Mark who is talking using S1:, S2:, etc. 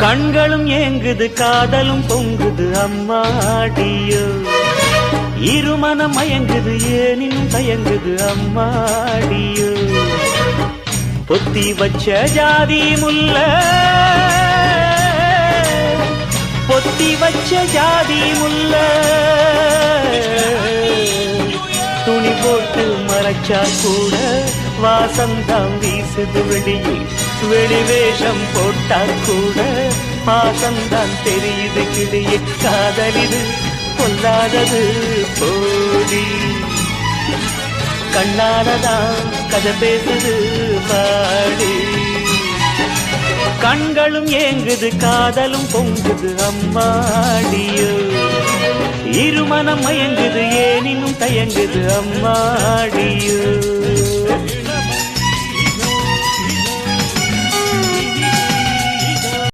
S1: கண்களும் ஏங்குது காதலும் பொங்குது அம்மாடியோ இருமனம் மயங்குது ஏனினும் தயங்குது அம்மாடியோ பொத்தி வச்ச ஜாதி முல்ல பொத்தி வச்ச ஜாதி முல்ல துணி போட்டு மறைச்சா கூட வாசந்தாம் வீசுது வெளியே வெளி வேஷம் போட்டா கூட பாசந்தான் தெரியுது கிளியே காதலிது பொல்லாதது போடி கண்ணாலதான் கதை பேசுது பாடி கண்களும் ஏங்குது காதலும் பொங்குது அம்மாடியோ இருமனம் மயங்குது ஏனினும் தயங்குது அம்மாடியோ